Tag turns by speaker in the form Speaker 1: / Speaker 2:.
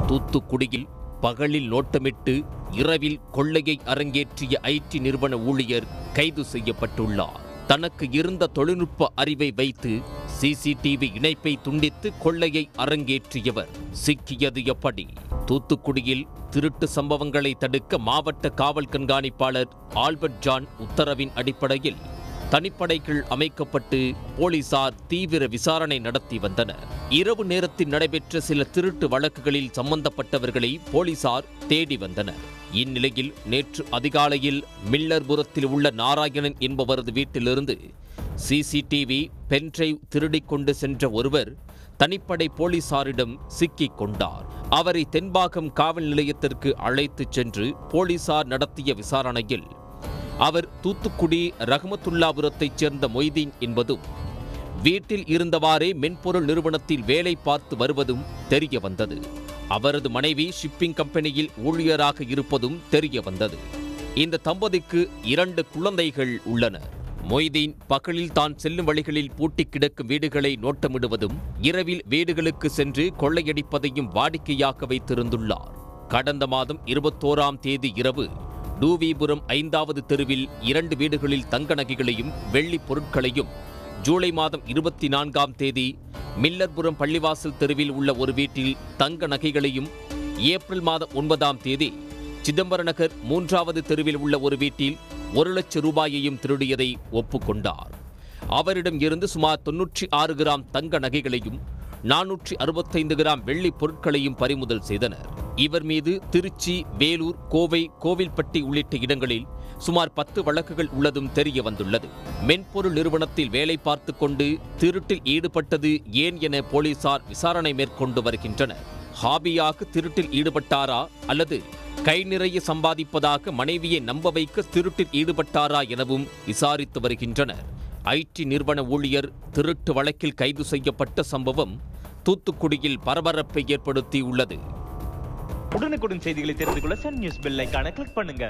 Speaker 1: தூத்துக்குடியில் பகலில் நோட்டமிட்டு இரவில் கொள்ளையை அரங்கேற்றிய ஐடி நிறுவன ஊழியர் கைது செய்யப்பட்டுள்ளார். தனக்கு இருந்த தொழில்நுட்ப அறிவை வைத்து சிசிடிவி இணைப்பை துண்டித்து கொள்ளையை அரங்கேற்றியவர் சிக்கியது எப்படி? தூத்துக்குடியில் திருட்டு சம்பவங்களை தடுக்க மாவட்ட காவல் கண்காணிப்பாளர் ஆல்பர்ட் ஜான் உத்தரவின் அடிப்படையில் தனிப்படைகள் அமைக்கப்பட்டு போலீசார் தீவிர விசாரணை நடத்தி வந்தனர். இரவு நேரத்தில் நடைபெற்ற சில திருட்டு வழக்குகளில் சம்பந்தப்பட்டவர்களை போலீசார் தேடி வந்தனர். இந்நிலையில் நேற்று அதிகாலையில் மில்லர்புரத்தில் உள்ள நாராயணன் என்பவரது வீட்டிலிருந்து சிசிடிவி பென்டிரைவ் திருடிக் கொண்டு சென்ற ஒருவர் தனிப்படை போலீசாரிடம் சிக்கிக் கொண்டார். அவரை தென்பாகம் காவல் நிலையத்திற்கு அழைத்துச் சென்று போலீசார் நடத்திய விசாரணையில் அவர் தூத்துக்குடி ரஹமத்துல்லாபுரத்தைச் சேர்ந்த மொய்தீன் என்பதும் வீட்டில் இருந்தவாறே மென்பொருள் நிறுவனத்தில் வேலை பார்த்து வருவதும் தெரிய வந்தது. அவரது மனைவி ஷிப்பிங் கம்பெனியில் ஊழியராக இருப்பதும் தெரிய வந்தது. இந்த தம்பதிக்கு 2 குழந்தைகள் உள்ளனர். மொய்தீன் பகலில் தான் செல்லும் வழிகளில் பூட்டி கிடக்கும் வீடுகளை நோட்டமிடுவதும் இரவில் வீடுகளுக்கு சென்று கொள்ளையடிப்பதையும் வாடிக்கையாக வைத்திருந்துள்ளார். கடந்த மாதம் 21ஆம் தேதி இரவு டூவிபுரம் 5வது தெருவில் 2 வீடுகளில் தங்க நகைகளையும் வெள்ளி பொருட்களையும், ஜூலை மாதம் 24ஆம் தேதி மில்லர்புரம் பள்ளிவாசல் தெருவில் உள்ள ஒரு வீட்டில் தங்க நகைகளையும், ஏப்ரல் மாதம் 9ஆம் தேதி சிதம்பர நகர் 3வது தெருவில் உள்ள ஒரு வீட்டில் 1 லட்சம் ரூபாயையும் திருடியதை ஒப்புக்கொண்டார். அவரிடம் இருந்து சுமார் 96 கிராம் தங்க நகைகளையும் 465 கிராம் வெள்ளி பொருட்களையும் பறிமுதல் செய்தனர். இவர் மீது திருச்சி, வேலூர், கோவை, கோவில்பட்டி உள்ளிட்ட இடங்களில் சுமார் 10 வழக்குகள் உள்ளதும் தெரிய வந்துள்ளது. மென்பொருள் நிறுவனத்தில் வேலை பார்த்து கொண்டு திருட்டில் ஈடுபட்டது ஏன் என போலீசார் விசாரணை மேற்கொண்டு வருகின்றனர். ஹாபியாக திருட்டில் ஈடுபட்டாரா அல்லது கை நிறைய சம்பாதிப்பதாக மனைவியை நம்ப வைக்க திருட்டில் ஈடுபட்டாரா எனவும் விசாரித்து வருகின்றனர். ஐடி நிறுவன ஊழியர் திருட்டு வழக்கில் கைது செய்யப்பட்ட சம்பவம் தூத்துக்குடியில் பரபரப்பை ஏற்படுத்தியுள்ளது.
Speaker 2: உடனுக்குடன் செய்திகளை தெரிந்து கொள்ள சன் நியூஸ் பெல் ஐகானை கிளிக் பண்ணுங்க.